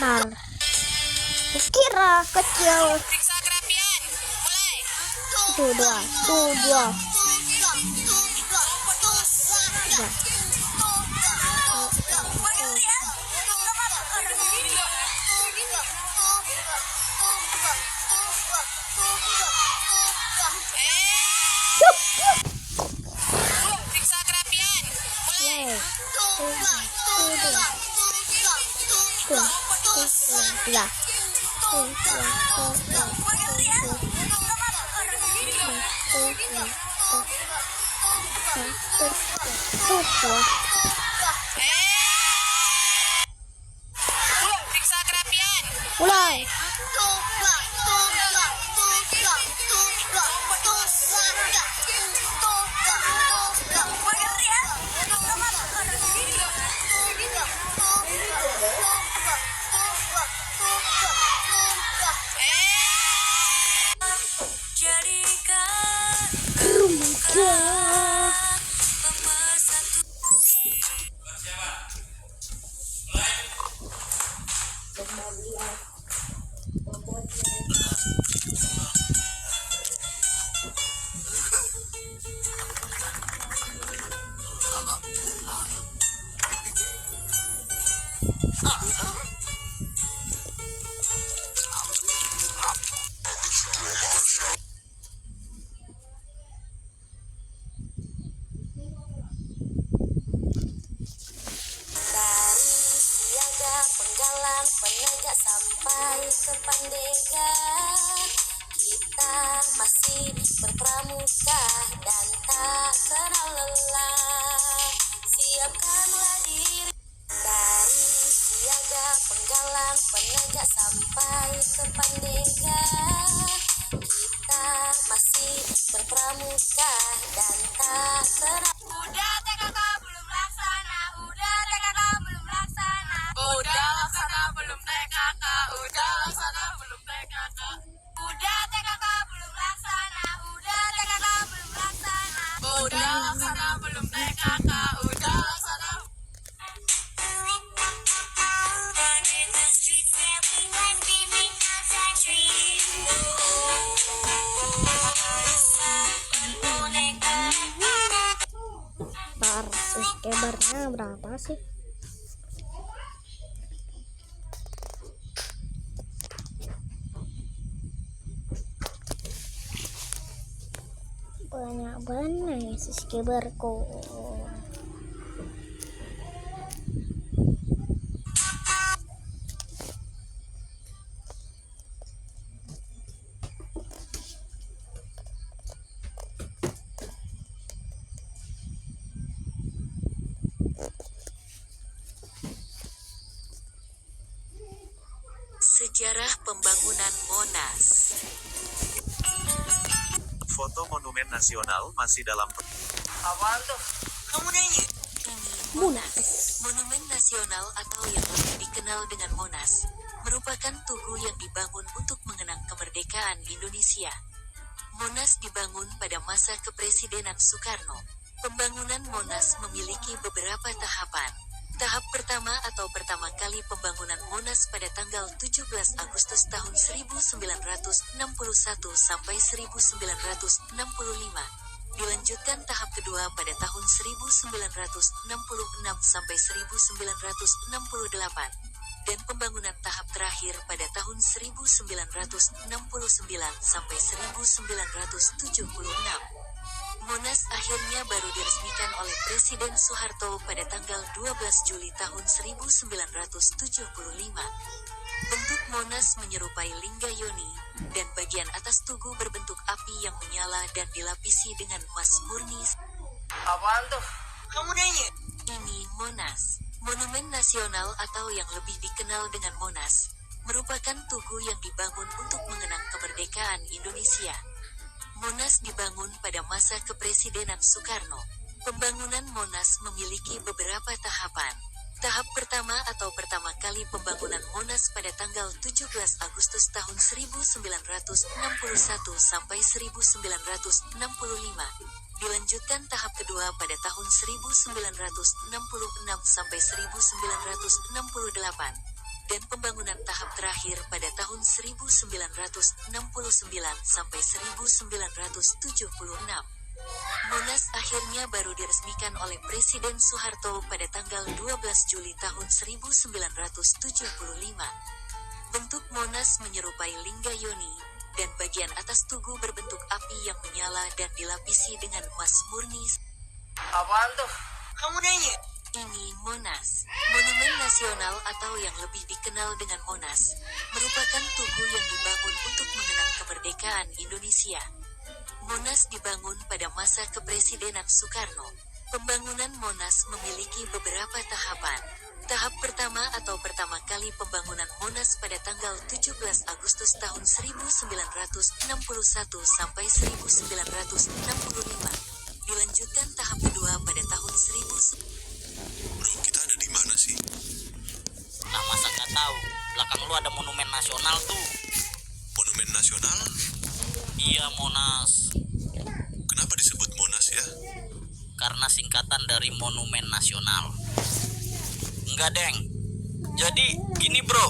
besar. Kukira kecil. Periksa kerapian. Mulai. Tuh dia. Periksa kerapian. Mulai. Ya. Periksa kerapian. Mulai. Penggalang penegak sampai ke Pandega, kita masih berpramuka dan tak kenal lelah. Siapkanlah diri dari siaga penggalang penegak sampai ke Pandega, kita masih berpramuka dan tak kenal. Udah TKK belum laksana, udah TKK belum laksana. Udah laksana belum TKK. Udah laksana belum TKK. Udah TKK belum laksana, udah TKK belum laksana. Udah laksana belum TKK. Udah laksana. Ntar subscribernya berapa sih? Banyak banget subscriberku. Sejarah pembangunan Monas. Foto Monumen Nasional masih dalam Apaan tuh? Kamu nanya? Ini Monas. Monumen Nasional atau yang lebih dikenal dengan Monas, merupakan tugu yang dibangun untuk mengenang kemerdekaan Indonesia. Monas dibangun pada masa Kepresidenan Soekarno. Pembangunan Monas memiliki beberapa tahapan. Tahap pertama atau pertama kali pembangunan Monas pada tanggal 17 Agustus tahun 1961 sampai 1965. Dilanjutkan tahap kedua pada tahun 1966 sampai 1968. Dan pembangunan tahap terakhir pada tahun 1969 sampai 1976. Monas akhirnya baru diresmikan oleh Presiden Soeharto pada tanggal 12 Juli tahun 1975. Bentuk Monas menyerupai lingga yoni, dan bagian atas tugu berbentuk api yang menyala dan dilapisi dengan emas murni. Apaan tuh? Kamu nanya? Ini Monas, Monumen Nasional atau yang lebih dikenal dengan Monas, merupakan tugu yang dibangun untuk mengenang kemerdekaan Indonesia. Monas dibangun pada masa Kepresidenan Soekarno. Pembangunan Monas memiliki beberapa tahapan. Tahap pertama atau pertama kali pembangunan Monas pada tanggal 17 Agustus tahun 1961 sampai 1965. Dilanjutkan tahap kedua pada tahun 1966 sampai 1968. dan pembangunan tahap terakhir pada tahun 1969 sampai 1976. Monas akhirnya baru diresmikan oleh Presiden Soeharto pada tanggal 12 Juli tahun 1975. Bentuk Monas menyerupai lingga yoni, dan bagian atas tugu berbentuk api yang menyala dan dilapisi dengan emas murni. Apaan tuh? Kamu nanya? Ini Monas, Monumen Nasional atau yang lebih dikenal dengan Monas, merupakan tugu yang dibangun untuk mengenang kemerdekaan Indonesia. Monas dibangun pada masa kepresidenan Soekarno. Pembangunan Monas memiliki beberapa tahapan. Tahap pertama atau pertama kali pembangunan Monas pada tanggal 17 Agustus tahun 1961 sampai 1965. Dilanjutkan tahap kedua pada tahun 1000. Bro, kita ada di mana sih? Lah masa nggak tahu? Belakang lu ada monumen nasional tuh. Monumen nasional? Iya Monas. Kenapa disebut Monas ya? Karena singkatan dari Monumen Nasional. Enggak deng. Jadi gini bro.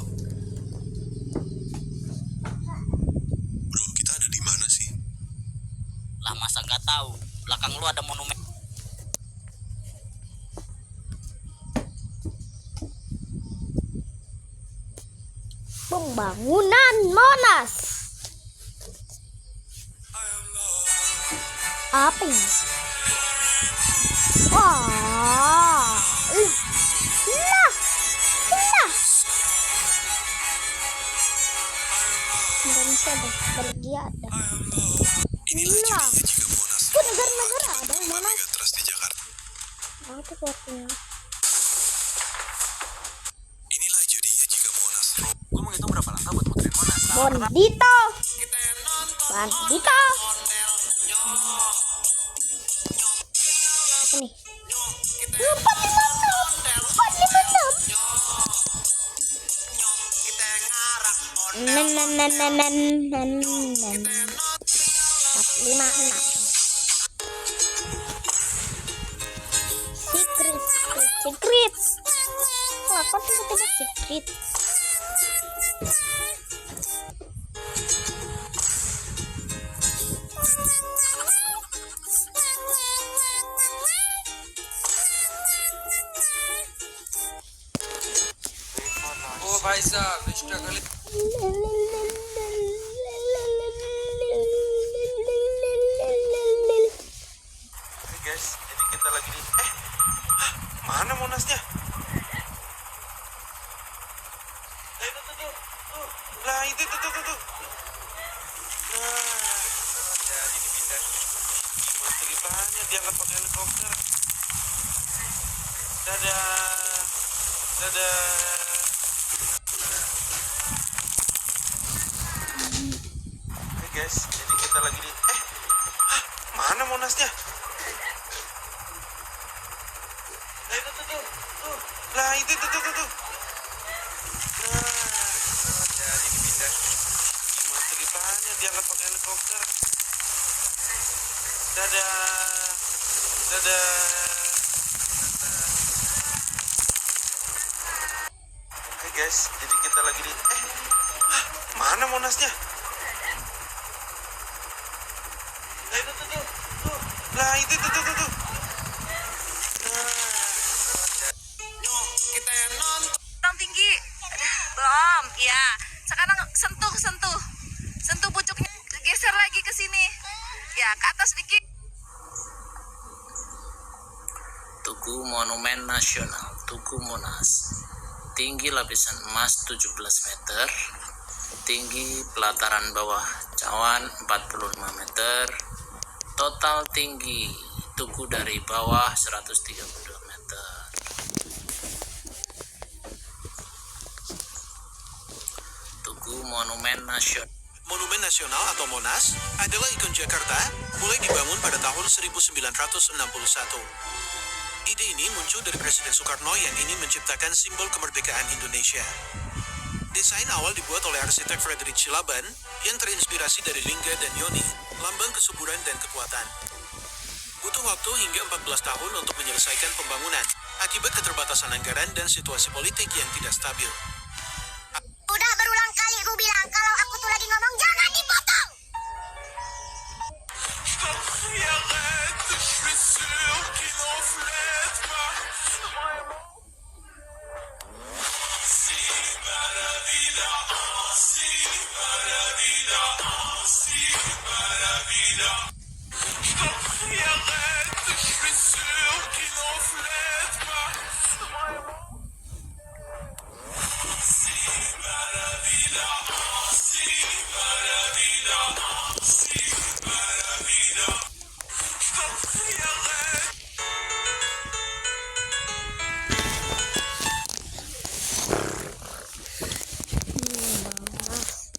Bro, kita ada di mana sih? Lah masa nggak tahu? Belakang lu ada monumen. Pembangunan Monas. Apa ini? Wah. Nah. Indonesia ada, Belgia ada. Inilah Nah. jadinya jika Monas Itu negara-negara ada yang Monas. Megatrust di Jakarta. Apa tuh artinya? Inilah jadinya jika Monas Gue mau ngitung berapa langkah buat muterin Monas. Bandito. Bandito. Apa nih? 456. Secret. Apa tiba-tiba secret? Oh भाई साहब struggle Oke guys, jadi kita lagi di mana Monasnya? Itu tuh. Lah itu tuh. Nah, jadi dipindah. Gimana ceritanya diangkat pakai helikopter? Dadah. Oke guys, jadi kita lagi di mana Monasnya? Itu tuh. Lah itu tuh. Nah, jadi dipindah. Gimana ceritanya diangkat pakai helikopter? Dadah. Oke guys, jadi kita lagi di mana Monasnya? Itu tuh. Lah itu tuh. kita yang nonton tinggi. Belum, ya. Sekarang sentuh pucuknya, geser lagi ke sini. Ya, ke atas dikit. Tugu Monumen Nasional, Tugu Monas. Tinggi lapisan emas 17 meter. Tinggi pelataran bawah cawan 45 meter. Total tinggi tugu dari bawah 132 meter. Tugu Monumen Nasional. Monumen Nasional atau Monas adalah ikon Jakarta mulai dibangun pada tahun 1961. Ide ini muncul dari Presiden Soekarno yang ingin menciptakan simbol kemerdekaan Indonesia. Desain awal dibuat oleh arsitek Frederick Silaban yang terinspirasi dari lingga dan yoni, lambang kesuburan dan kekuatan. Butuh waktu hingga 14 tahun untuk menyelesaikan pembangunan akibat keterbatasan anggaran dan situasi politik yang tidak stabil.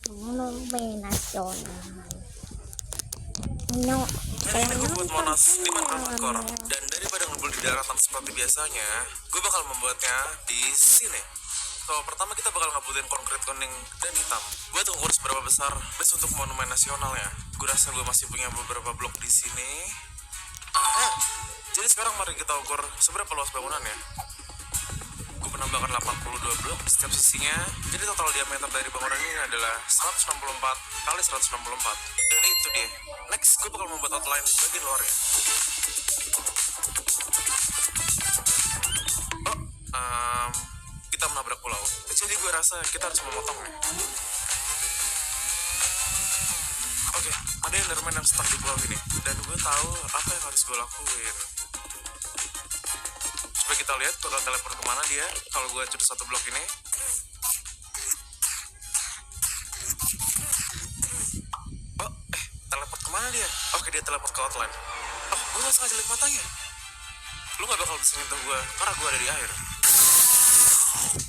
Monumen nasional. No. Hari ini gue buat Monas di Hardcore. Dan daripada ngebul di daratan seperti biasanya, gue bakal membuatnya di sini. So, pertama kita bakal ngebutin konkret kuning dan hitam. Buat ukur seberapa besar base untuk monumen nasional ya. Gue rasa gue masih punya beberapa blok di sini. Jadi sekarang mari kita ukur seberapa luas bangunannya. Gue menambahkan 82 blok di setiap sisinya. Jadi total diameter dari bangunan ini adalah 164 kali 164. Dan itu dia. Next, gue bakal membuat outline bagian luarnya. Kita menabrak pulau. Jadi gue rasa kita harus memotongnya. Oke, ada Enderman yang stuck di pulau ini. Dan gue tahu apa yang harus gue lakuin. Coba kita lihat bakal teleport kemana dia kalau gue hancur satu blok ini. Teleport kemana dia? Oke, dia teleport ke outline. Gue gak sengaja liat matanya. Lu gak bakal bisa nyentuh gue karena gue ada di air.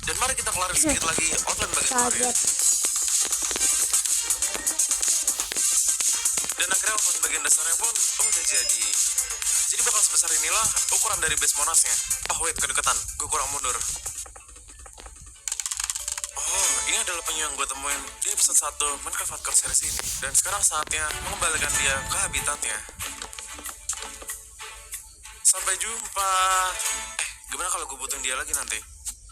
Dan mari kita kelarin sedikit lagi outline bagian luar ya. Dan akhirnya outline bagian dasarnya pun udah jadi. Jadi bakal sebesar inilah ukuran dari base Monasnya. Wait, kedekatan. Gue kurang mundur. Ini adalah penyu yang gue temuin di episode 1 Minecraft Hardcore series ini. Dan sekarang saatnya mengembalikan dia ke habitatnya. Sampai jumpa. Gimana kalau gue butuhin dia lagi nanti?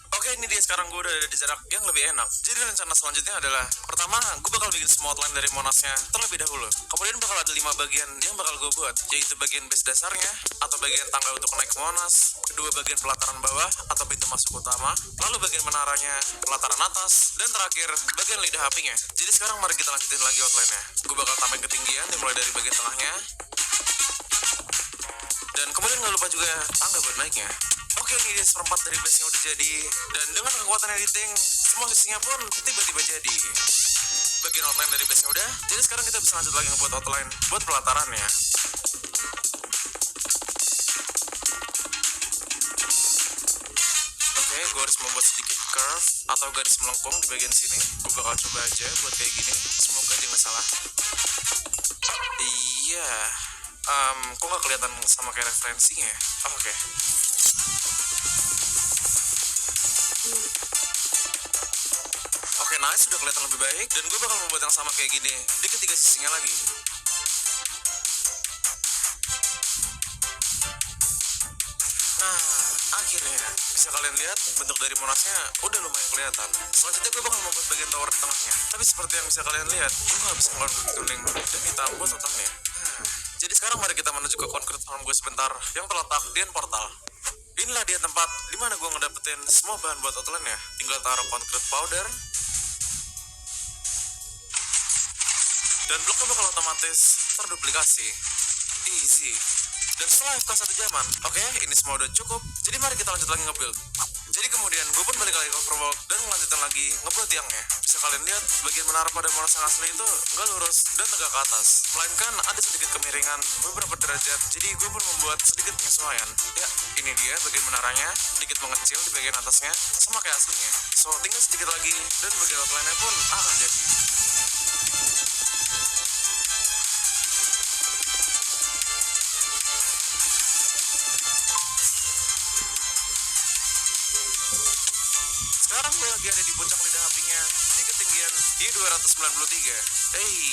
Oke, ini dia sekarang gue udah ada di jarak yang lebih enak. Jadi rencana selanjutnya adalah, pertama, gue bakal bikin semua outline dari Monasnya terlebih dahulu. Kemudian bakal ada 5 bagian yang bakal gue buat, yaitu bagian base dasarnya, atau bagian tangga untuk naik ke Monas, kedua bagian pelataran bawah, atau pintu masuk utama, lalu bagian menaranya, pelataran atas, dan terakhir, bagian lidah apinya. Jadi sekarang mari kita lanjutin lagi outline-nya. Gue bakal tambahin ketinggian, dimulai dari bagian tengahnya. Dan kemudian gak lupa juga tangga buat naiknya. Oke, ini dia seperempat dari base yang udah jadi. Dan dengan kekuatan editing, semua sisinya pun tiba-tiba jadi. Bagian outline dari base nya udah. Jadi sekarang kita bisa lanjut lagi ngebuat outline buat pelatarannya. Oke, gue harus membuat sedikit curve atau garis melengkung di bagian sini. Gue bakal coba aja buat kayak gini. Semoga aja nggak salah. Iya. Kok nggak kelihatan sama kayak referensinya? Oke. Oke, nice, sudah kelihatan lebih baik. Dan gue bakal membuat yang sama kayak gini di ketiga sisinya lagi. Nah, akhirnya bisa kalian lihat bentuk dari Monasnya udah lumayan kelihatan. Selanjutnya gue bakal membuat bagian tower di tengahnya. Tapi seperti yang bisa kalian lihat, gue gak bisa ngeluarin kuning dan hitam buat otongnya. Jadi sekarang mari kita menuju ke concrete farm gue sebentar yang terletak di end portal. Inilah dia tempat dimana gue ngedapetin semua bahan buat outline-nya. Tinggal taruh concrete powder. Dan bloknya bakal otomatis terduplikasi. Easy. Dan setelah FK 1 jaman, oke, ini semua udah cukup. Jadi mari kita lanjut lagi nge-build. Jadi kemudian gue pun balik lagi ke overworld dan melanjutkan lagi ngebuat tiangnya. Bisa kalian lihat bagian menara pada Monas yang asli itu nggak lurus dan tegak ke atas, melainkan ada sedikit kemiringan beberapa derajat. Jadi gue pun membuat sedikit penyesuaian. Ya, ini dia bagian menaranya, sedikit mengecil di bagian atasnya, sama kayak aslinya. So tinggal sedikit lagi dan bagian outline-nya pun akan jadi. Sekarang gue lagi ada di puncak lidah apinya di ketinggian I-293.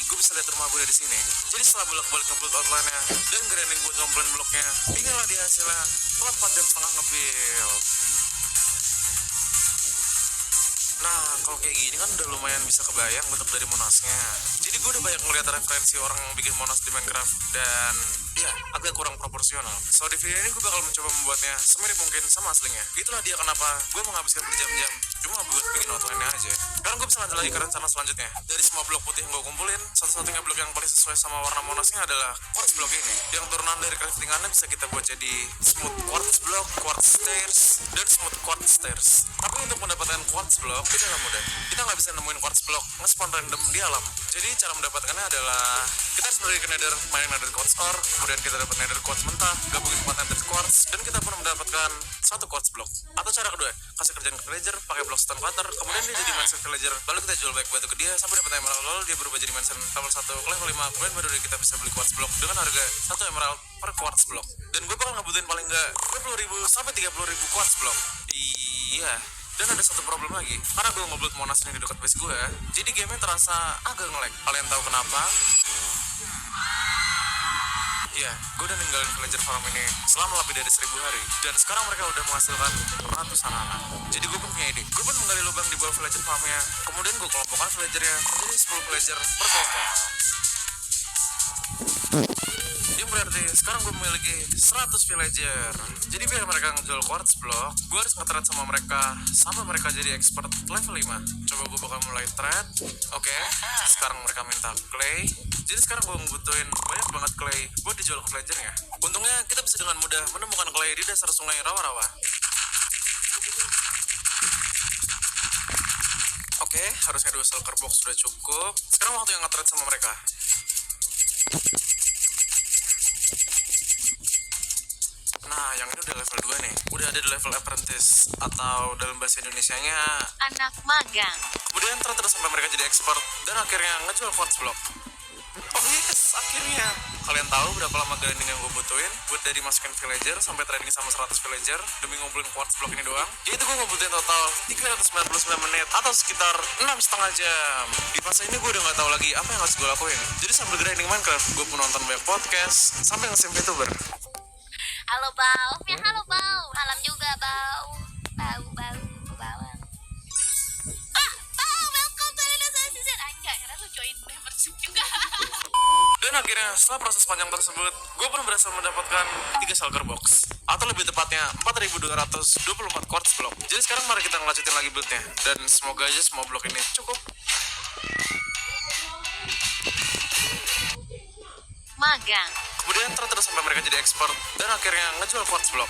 Gue bisa lihat rumah gue dari sini. Jadi setelah bolak-balik ngebuild outline-nya dan grinding buat ngomplain bloknya, inilah dia hasilnya setelah 4 jam setengah ngebuild. Nah, kalau kayak gini kan udah lumayan bisa kebayang bentuk dari Monasnya. Jadi gue udah banyak ngeliat referensi orang yang bikin Monas di Minecraft. Dan iya, agak kurang proporsional. So di video ini gue bakal mencoba membuatnya semirip mungkin sama aslinya. Itulah dia kenapa gue menghabiskan berjam-jam cuma buat bikin outline-nya aja. Sekarang gue bisa lanjut lagi ke rencana selanjutnya. Dari semua blok putih yang gue kumpulin, satu-satunya blok yang paling sesuai sama warna monasnya adalah quartz block ini. Yang turunan dari craftingannya bisa kita buat jadi smooth quartz block, quartz stairs, dan smooth quartz stairs. Tapi untuk mendapatkan quartz block tidaklah mudah. Kita nggak bisa nemuin quartz block nge-spawn random di alam. Jadi cara mendapatkannya adalah kita harus pergi ke nether, main nether quartz ore, kemudian kita dapat nether quartz mentah, gabungin 4 nether quartz, dan kita pun mendapatkan satu quartz block. Atau cara kedua, kasih kerjaan ke villager, pakai blockstone cutter, kemudian dia jadi mansion villager, lalu kita jual baik batu ke dia sampai dapat emerald, lalu dia berubah jadi mansion level 1 ke level 5, kemudian baru kita bisa beli quartz block dengan harga 1 emerald per quartz block. Dan gue bakal ngebutuhin paling nggak 20.000 sampai 30.000 quartz block. Iya. Dan ada satu problem lagi, karena gue ngebuild monas ini di dekat base gue, jadi gamenya terasa agak nge-lag. Kalian tahu kenapa? Iya, gue udah ninggalin villager farm ini selama lebih dari 1000 hari. Dan sekarang mereka udah menghasilkan ratusan anak. Jadi gue pun punya ide. Gue pun menggali lubang di bawah villager farmnya. Kemudian gue kelompokkan villagernya menjadi 10 villager per kelompok. Yang berarti sekarang gue memiliki 100 villager. Jadi biar mereka ngejual quartz block, gue harus nge-trade sama mereka sampai mereka jadi expert level 5. Coba gue bakal mulai trade. Oke, sekarang mereka minta clay. Jadi sekarang gue ngebutuhin banyak banget clay buat dijual ke villagernya. Untungnya kita bisa dengan mudah menemukan clay di dasar sungai rawa-rawa. Oke, harusnya 2 shulker box sudah cukup. Sekarang waktu yang nge-trade sama mereka. Nah, yang ini udah level 2 nih. Udah ada di level apprentice, atau dalam bahasa Indonesianya Anak magang. kemudian terus sampai mereka jadi expert dan akhirnya ngejual quartz block. Oh yes, akhirnya. Kalian tahu berapa lama grinding yang gue butuhin buat dari masukin villager sampai trading sama 100 villager demi ngumpulin quartz block ini doang? Yaitu gue ngebutuhin total 399 menit atau sekitar 6,5 jam. Di fase ini gue udah gak tahu lagi apa yang harus gue lakuin. Jadi sambil grinding Minecraft, gue pun nonton banyak podcast sampai nge-sim VTuber. Halo Bau, ya halo Bau, malam juga Bau. Bau. Bau, welcome to Indonesia Season. Anjay, karena lu join membership juga. Dan akhirnya setelah proses panjang tersebut, gue pun berhasil mendapatkan 3 shulker box, atau lebih tepatnya 4.224 quartz block. Jadi sekarang mari kita ngelanjutin lagi buildnya, dan semoga aja semua blok ini cukup. Magang. Kemudian terus sampai mereka jadi expert dan akhirnya ngejual quartz block.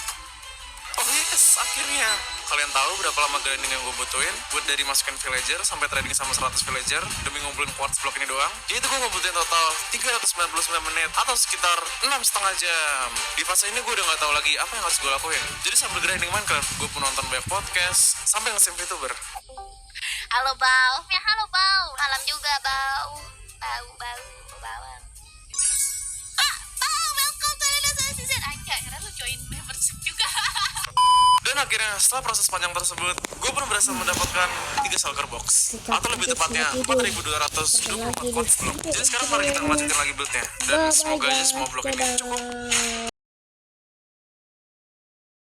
Oh yes, akhirnya. Kalian tahu berapa lama grinding yang gue butuhin buat dari masukin villager sampai trading sama 100 villager demi ngumpulin quartz block ini doang? Yaitu gue ngebutuhin total 399 menit atau sekitar 6,5 jam. Di fase ini gue udah gak tahu lagi apa yang harus gue lakuin. Jadi sambil grinding Minecraft, gue pun nonton banyak podcast sampai nge-sim VTuber. Halo Bau, ya halo Bau, malam juga Bau. Bau. Bau, welcome to Indonesia Season. Anjay, karena lu join membership juga. Dan akhirnya setelah proses panjang tersebut, gue pun berhasil mendapatkan 3 shulker box, atau lebih tepatnya 4.224 quartz block. Jadi sekarang mari kita ngelanjutin lagi buildnya, dan semoga aja semua blok ini cukup.